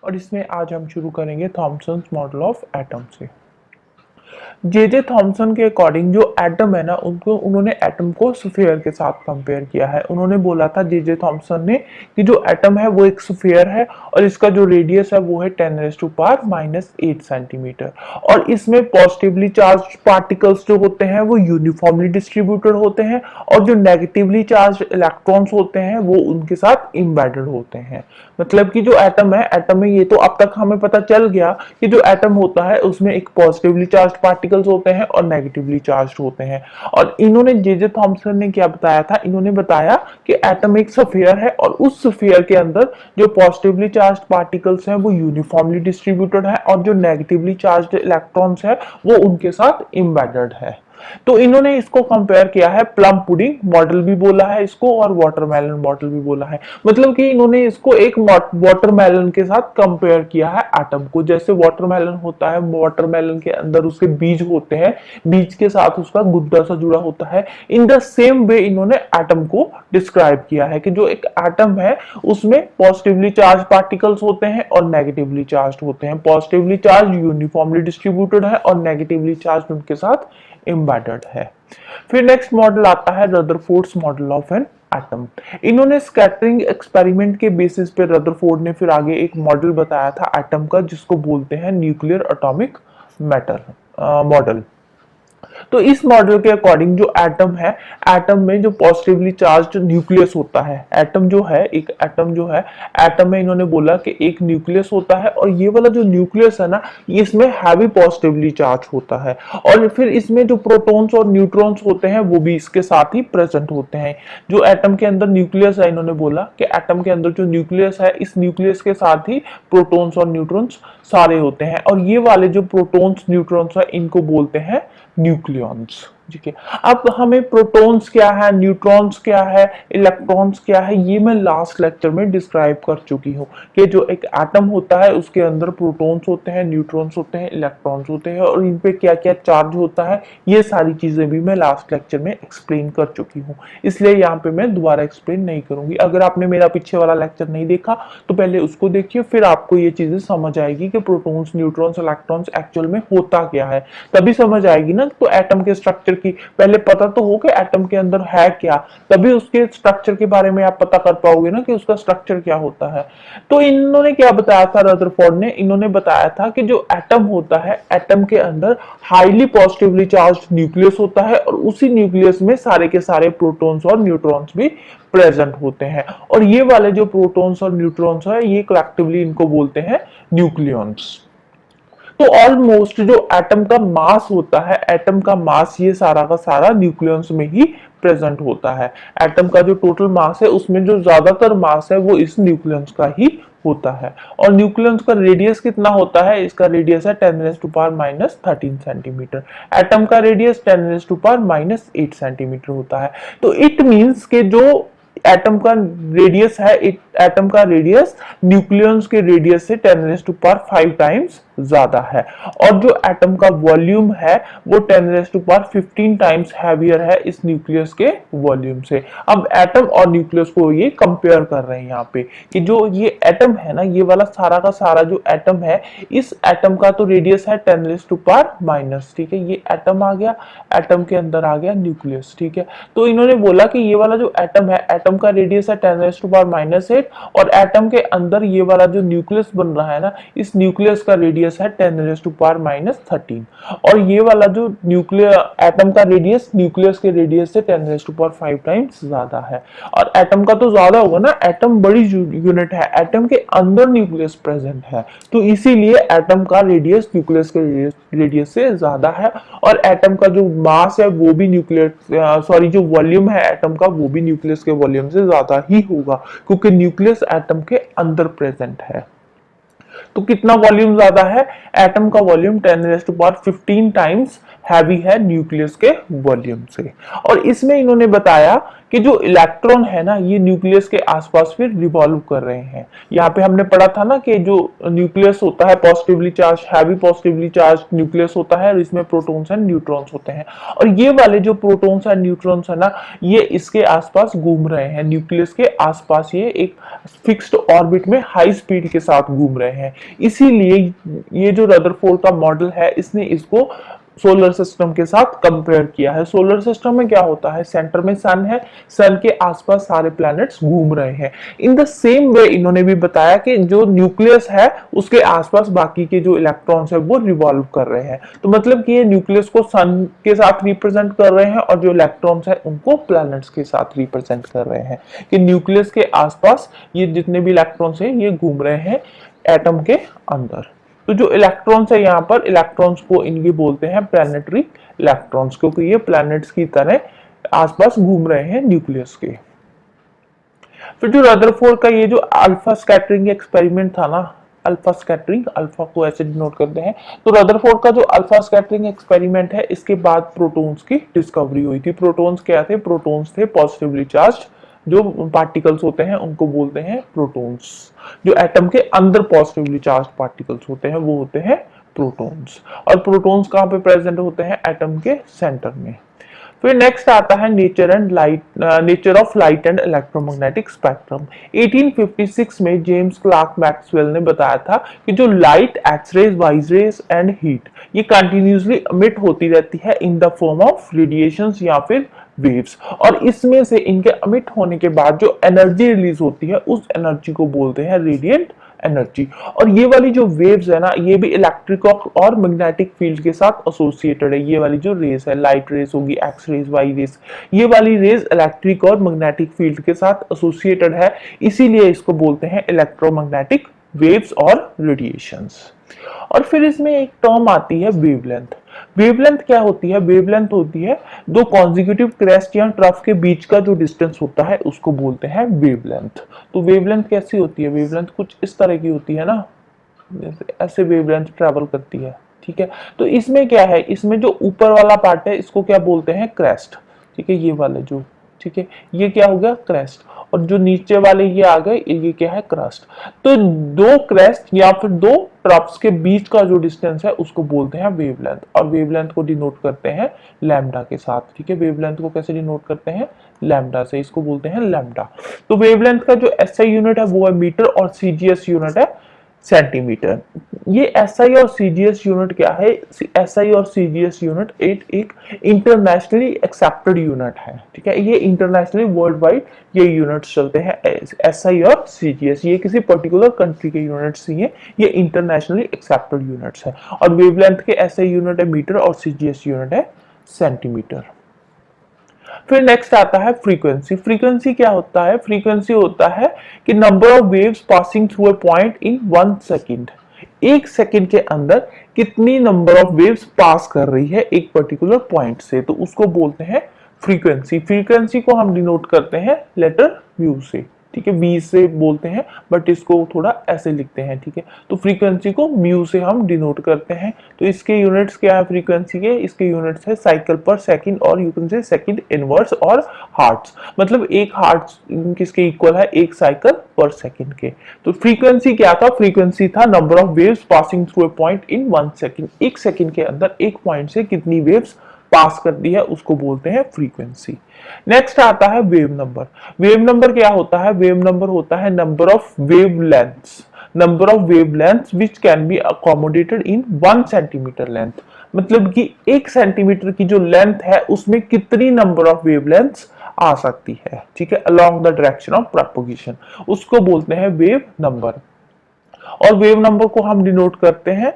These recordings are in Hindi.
और इसमें आज हम शुरू करेंगे थॉमसन्स मॉडल ऑफ एटम से। जे थॉमसन के अकॉर्डिंग जो एटम है ना उनको उन्होंने एटम को स्फीयर के साथ कंपेयर किया है। उन्होंने बोला था जे थॉमसन ने कि जो एटम है वो एक स्फीयर है और इसका जो रेडियस है वो है 10⁻⁻⁸ सेंटीमीटर। और इसमें पॉजिटिवली चार्ज पार्टिकल्स जो होते हैं वो यूनिफॉर्मली डिस्ट्रीब्यूटेड होते हैं और जो नेगेटिवली चार्ज इलेक्ट्रॉन्स होते हैं वो उनके साथ इम्बेडेड होते हैं। मतलब कि जो एटम में ये तो अब तक हमें पता चल गया कि जो एटम होता है उसमें एक पॉजिटिवली चार्ज पार्टिकल्स होते हैं और नेगेटिवली चार्ज होते हैं। और इन्होंने जे थॉमसन ने क्या बताया था, इन्होंने बताया कि एटम एक स्फीयर है और उस स्फीयर के अंदर जो पॉजिटिवली चार्ज पार्टिकल्स हैं वो यूनिफॉर्मली डिस्ट्रीब्यूटेड है और जो नेगेटिवली चार्ज इलेक्ट्रॉन्स है वो उनके साथ इम्बेडेड है। तो इन्होंने इसको कंपेयर किया है, प्लम पुडिंग मॉडल भी बोला है इसको और वाटरमेलन मॉडल भी बोला है। मतलब कि इन्होंने इसको एक वाटरमेलन के साथ कंपेयर किया है एटम को। जैसे वाटरमेलन होता है, वाटरमेलन के अंदर उसके बीज होते हैं, बीज के साथ उसका गुद्दा सा जुड़ा होता है। इन द सेम वे इन्होंने एटम को डिस्क्राइब किया है कि जो एक एटम है उसमें पॉजिटिवली चार्ज पार्टिकल्स होते हैं और नेगेटिवली चार्ज होते हैं। पॉजिटिवली चार्ज यूनिफॉर्मली डिस्ट्रीब्यूटेड है और नेगेटिवली चार्ज उनके साथ एम्बेडेड है। फिर नेक्स्ट मॉडल आता है Rutherford's model of an atom. इन्होंने स्कैटरिंग एक्सपेरिमेंट के बेसिस पे रदरफोर्ड ने फिर आगे एक मॉडल बताया था एटम का जिसको बोलते हैं न्यूक्लियर एटॉमिक मैटर मॉडल। तो इस मॉडल के अकॉर्डिंग जो एटम है, एटम में जो पॉजिटिवली चार्ज्ड न्यूक्लियस होता है, एटम जो है एक एटम जो है एटम में इन्होंने बोला कि एक न्यूक्लियस होता है और ये वाला जो न्यूक्लियस है ना इसमें हैवी पॉजिटिवली चार्ज होता है और फिर इसमें जो प्रोटॉन्स और न्यूट्रॉन्स होते हैं वो भी इसके साथ ही प्रेजेंट होते हैं। जो एटम के अंदर न्यूक्लियस है, इन्होंने बोला कि एटम के अंदर जो न्यूक्लियस है इस न्यूक्लियस के साथ ही प्रोटॉन्स और न्यूट्रॉन्स सारे होते हैं और ये वाले जो प्रोटॉन्स न्यूट्रॉन्स है इनको बोलते हैं न्यूक्लियॉन्स। ठीक है, अब हमें प्रोटॉन्स क्या है, न्यूट्रॉन्स क्या है, इलेक्ट्रॉन्स क्या है, ये मैं लास्ट लेक्चर में डिस्क्राइब कर चुकी हूँ कि जो एक एटम होता है उसके अंदर प्रोटॉन्स होते हैं, न्यूट्रॉन्स होते हैं, इलेक्ट्रॉन्स होते हैं और इन पे क्या क्या चार्ज होता है, ये सारी चीजें भी मैं लास्ट लेक्चर में एक्सप्लेन कर चुकी हूँ। इसलिए यहाँ पे मैं दोबारा एक्सप्लेन नहीं करूंगी। अगर आपने मेरा पीछे वाला लेक्चर नहीं देखा तो पहले उसको देखिए, फिर आपको ये चीजें समझ आएगी कि प्रोटॉन्स, न्यूट्रॉन्स, इलेक्ट्रॉन्स एक्चुअल में होता क्या है, तभी समझ आएगी ना। तो एटम के स्ट्रक्चर की पहले पता तो हो कि एटम के अंदर है क्या, तभी उसके स्ट्रक्चर के बारे में आप पता कर पाओगे ना कि उसका स्ट्रक्चर क्या होता है। तो इन्होंने क्या बताया था रदरफोर्ड ने, इन्होंने बताया था कि जो एटम होता है, एटम के अंदर हाईली पॉजिटिवली चार्ज्ड न्यूक्लियस होता है और उसी न्यूक्लियस में सारे के सारे प्रोटॉन्स और न्यूट्रॉन्स भी प्रेजेंट होते हैं और ये वाले जो प्रोटॉन्स और न्यूट्रॉन्स है ये कलेक्टिवली इनको बोलते हैं न्यूक्लियॉन्स। तो ऑलमोस्ट जो एटम का मास होता है, एटम का मास ये सारा का सारा न्यूक्लियस में ही प्रेजेंट होता है। एटम का जो टोटल मास है उसमें जो ज्यादातर मास है वो इस न्यूक्लियस का ही होता है। और न्यूक्लियस का रेडियस कितना होता है, इसका रेडियस है 10⁻⁻13 सेंटीमीटर। एटम का रेडियस 10⁻⁻8 सेंटीमीटर होता है। तो इट मींस के जो एटम का रेडियस है, एटम का रेडियस न्यूक्लियस के रेडियस से 10⁻5 टाइम्स ज्यादा है और जो एटम का वॉल्यूम है वो 10⁻15 टाइम्स हैवियर है इस न्यूक्लियस के वॉल्यूम से। अब एटम और न्यूक्लियस को ये कंपेयर कर रहे हैं यहाँ पे कि जो ये एटम है ना, ये वाला सारा का सारा जो एटम है, इस एटम का तो रेडियस है 10⁻⁻, ठीक है, ये एटम आ गया, एटम के अंदर आ गया न्यूक्लियस। ठीक है, तो इन्होंने बोला कि ये वाला जो एटम है, एटम का रेडियस है 10⁻⁸ और एटम के अंदर ये वाला जो न्यूक्लियस बन रहा है ना, इस न्यूक्लियस का रेडियस है 10⁻⁻13 और ये वाला जो न्यूक्लियर एटम का रेडियस न्यूक्लियस के रेडियस से 10⁻5 टाइम्स ज्यादा है। और एटम का तो ज्यादा होगा ना, एटम बड़ी यूनिट है, एटम के अंदर न्यूक्लियस प्रेजेंट है, तो इसीलिए एटम का रेडियस न्यूक्लियस के रेडियस से ज्यादा है और एटम का जो मास है वो भी जो वॉल्यूम है एटम का वो भी न्यूक्लियस के वॉल्यूम से ज्यादा ही होगा क्योंकि न्यूक्लियस एटम के अंदर प्रेजेंट है। तो कितना वॉल्यूम ज्यादा है, एटम का वॉल्यूम 10⁻15 टाइम्स हैवी है न्यूक्लियस के वॉल्यूम से। और इसमें इन्होंने बताया कि जो इलेक्ट्रॉन है ना ये न्यूक्लियस के आसपास फिर रिवॉल्व कर रहे हैं। यहाँ पे हमने पढ़ा था ना कि जो न्यूक्लियस होता है positively charge, heavy positively charge nucleus होता है और इसमें प्रोटॉन्स एंड न्यूट्रॉन्स होते हैं। और ये वाले जो प्रोटॉन्स एंड न्यूट्रॉन्स है ना ये इसके आसपास घूम रहे हैं, न्यूक्लियस के आसपास ये एक फिक्स्ड ऑर्बिट में हाई स्पीड के साथ घूम रहे हैं। इसीलिए ये जो रदरफोर्ड का मॉडल है इसने इसको सोलर सिस्टम के साथ कंपेयर किया है। सोलर सिस्टम में क्या होता है, सेंटर में सन है, सन के आसपास सारे प्लैनेट्स घूम रहे हैं। इन द सेम वे इन्होंने भी बताया कि जो न्यूक्लियस है उसके आसपास बाकी के जो इलेक्ट्रॉन्स है वो रिवॉल्व कर रहे हैं। तो मतलब कि ये न्यूक्लियस को सन के साथ रिप्रेजेंट कर रहे हैं और जो इलेक्ट्रॉन्स है उनको प्लैनेट्स के साथ रिप्रेजेंट कर रहे हैं कि न्यूक्लियस के आसपास ये जितने भी इलेक्ट्रॉन्स हैं ये घूम रहे हैं एटम के अंदर। तो जो इलेक्ट्रॉन्स है यहाँ पर, इलेक्ट्रॉन्स को इनके बोलते हैं प्लैनेटरी इलेक्ट्रॉन्स, क्योंकि ये प्लैनेट्स की तरह आसपास घूम रहे हैं न्यूक्लियस के। फिर जो रदरफोर्ड का ये जो अल्फा स्कैटरिंग एक्सपेरिमेंट था ना, अल्फा स्कैटरिंग, अल्फा को ऐसे डिनोट करते हैं, तो रदरफोर्ड का जो अल्फा स्कैटरिंग एक्सपेरिमेंट है इसके बाद प्रोटॉन्स की डिस्कवरी हुई थी। प्रोटॉन्स क्या थे, प्रोटॉन्स थे पॉजिटिवली चार्ज्ड जो पार्टिकल्स होते हैं उनको बोलते हैं प्रोटॉन्स। जो एटम के अंदर पॉजिटिवली चार्ज पार्टिकल्स होते हैं वो होते हैं प्रोटॉन्स। और प्रोटॉन्स कहाँ पे प्रेजेंट होते हैं, एटम के सेंटर में। फिर नेक्स्ट आता है nature of light and electromagnetic spectrum. 1856 में जेम्स क्लार्क मैक्सवेल ने बताया था कि जो light, X-rays, Y rays and heat ये कंटिन्यूसली एमिट होती रहती है in the form of radiations या फिर वेव्स, और इसमें से इनके एमिट होने के बाद जो एनर्जी रिलीज होती है उस एनर्जी को बोलते हैं रेडिएंट एनर्जी। और ये वाली जो वेव्स है ना ये भी इलेक्ट्रिक और मैग्नेटिक फील्ड के साथ एसोसिएटेड है। ये वाली जो रेस है, लाइट रेस होगी, एक्स रेस, वाई रेस, ये वाली रेस इलेक्ट्रिक और मैग्नेटिक फील्ड के साथ एसोसिएटेड है, इसीलिए इसको बोलते हैं इलेक्ट्रोमैग्नेटिक वेव्स और रेडिएशंस। और फिर इसमें एक टर्म आती है वेवलेंथ। वेवलेंथ क्या होती है, वेवलेंथ होती है दो कॉन्जिक्यूटिव क्रेस्ट या ट्रफ के बीच का जो डिस्टेंस होता है उसको बोलते हैं वेवलेंथ। तो वेवलेंथ कैसी होती है, वेवलेंथ कुछ इस तरह की होती है ना, जैसे ऐसे वेवलेंथ ट्रैवल करती है, ठीक है। तो इसमें क्या है, इसमें जो ऊपर वाला पार्ट है इसको क्या बोलते हैं, क्रेस्ट, ठीक है, ये वाले जो, ठीक है, ये क्या हो गया क्रेस्ट, और जो नीचे वाले ये आ गए ये क्या है क्रस्ट। तो दो क्रेस्ट या फिर दो ट्रफ्स के बीच का जो डिस्टेंस है उसको बोलते हैं वेवलेंथ, और वेवलेंथ को डिनोट करते हैं लैम्डा के साथ, ठीक है। वेवलेंथ को कैसे डिनोट करते हैं, लैम्डा से, इसको बोलते हैं लैम्डा। तो वेवलेंथ का जो एसआई यूनिट है वो है मीटर और सीजीएस यूनिट है सेंटीमीटर। ये एसआई और सीजीएस यूनिट क्या है, एसआई और सीजीएस यूनिट एक इंटरनेशनली एक्सेप्टेड यूनिट है, ठीक है। ये इंटरनेशनली वर्ल्ड वाइड ये यूनिट्स चलते हैं, एसआई और सीजीएस, ये किसी पर्टिकुलर कंट्री के यूनिट्स नहीं है, ये इंटरनेशनली एक्सेप्टेड यूनिट्स है। और वेवलेंथ के एसआई यूनिट है मीटर और सीजीएस यूनिट है सेंटीमीटर। फिर नेक्स्ट आता है फ्रीक्वेंसी। फ्रीक्वेंसी क्या होता है, फ्रीक्वेंसी होता है कि number of waves passing through a point in 1 second, एक सेकंड के अंदर कितनी नंबर ऑफ वेव्स पास कर रही है एक पर्टिकुलर पॉइंट से, तो उसको बोलते हैं फ्रीक्वेंसी। फ्रीक्वेंसी को हम डिनोट करते हैं लेटर म्यू से, ठीक है, वी से बोलते हैं बट इसको थोड़ा ऐसे लिखते हैं, ठीक है। तो फ्रीक्वेंसी को म्यू से हम डिनोट करते हैं। तो इसके यूनिट्स क्या है फ्रीक्वेंसी के, इसके यूनिट्स है साइकिल पर सेकंड, और you can say second inverse और हार्ट्स, मतलब एक हार्ट्स किसके इक्वल है, एक साइकिल पर सेकंड के। तो फ्रीक्वेंसी क्या था, फ्रीक्वेंसी था number of waves passing through a point in 1 second, एक सेकंड के अंदर एक पॉइंट से कितनी वेव्स पास करती है उसको बोलते हैं फ्रीक्वेंसी। नेक्स्ट आता है वेव नंबर। वेव नंबर क्या होता है, वेव नंबर होता है number of wavelengths, number of wavelengths which can be accommodated in 1 centimetre length, मतलब कि 1 सेंटीमीटर की जो लेंथ है उसमें कितनी नंबर ऑफ वेवलेंथ्स आ सकती है, ठीक है, along the direction of propagation, उसको बोलते हैं वेव नंबर। और वेव नंबर को हम डिनोट करते हैं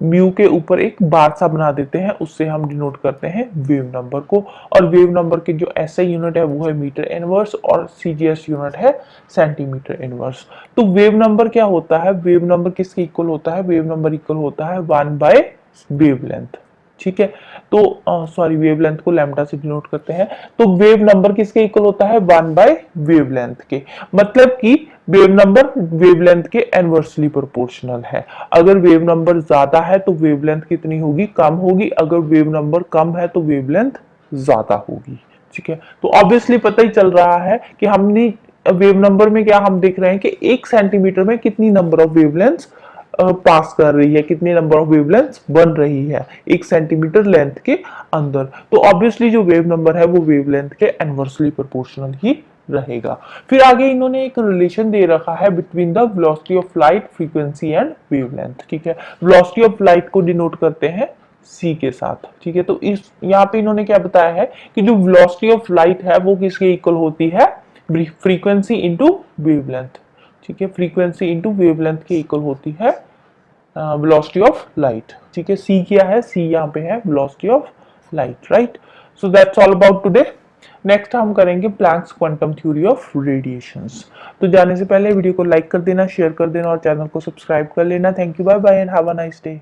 म्यू के ऊपर एक बार सा बना देते हैं, उससे हम डिनोट करते हैं वेव नंबर को। और वेव नंबर के जो एसआई यूनिट है वो है मीटर इनवर्स और सीजीएस यूनिट है सेंटीमीटर इनवर्स। तो वेव नंबर क्या होता है, वेव नंबर किसके इक्वल होता है, वेव नंबर इक्वल होता है 1 बाय वेवलेंथ, ठीक है। तो सॉरी, वेवलेंथ को लैम्डा से डिनोट करते हैं। तो वेव नंबर किसके इक्वल होता है? 1 बाय वेवलेंथ के। मतलब कि वेव नंबर वेवलेंथ के इनवर्सली प्रोपोर्शनल है। अगर वेव नंबर ज्यादा है तो वेवलेंथ कितनी होगी? कम होगी। अगर वेव नंबर कम है तो वेवलेंथ ज्यादा होगी। ठीक है, तो ऑब्वियसली पता ही चल रहा है कि हमने वेव नंबर में क्या हम देख रहे हैं कि 1 सेंटीमीटर में कितनी नंबर ऑफ वेवलेंथ्स पास कर रही है, कितनी नंबर ऑफ वेवलेंथ बन रही है 1 सेंटीमीटर लेंथ के अंदर। तो ऑब्वियसली जो वेव नंबर है वो वेवलेंथ के इनवर्सली प्रोपोर्शनल ही रहेगा। फिर आगे इन्होंने एक रिलेशन दे रखा है between the velocity of light, frequency and wavelength. ठीक है, वेलोसिटी ऑफ लाइट को डिनोट करते हैं c के साथ। ठीक है, तो इस यहाँ पे इन्होंने क्या बताया है कि जो वेलोसिटी ऑफ लाइट है वो किसके इक्वल होती है? Frequency into wavelength. ठीक है, फ्रीक्वेंसी इंटू वेवलेंथ के इक्वल होती है वेलोसिटी ऑफ लाइट। ठीक है, c क्या है? c यहाँ पे है velocity of light, right. So that's all about today. Next हम करेंगे Planck's quantum theory of radiations. तो जाने से पहले वीडियो को लाइक कर देना, शेयर कर देना और चैनल को सब्सक्राइब कर लेना। Thank you, bye bye and have a nice day.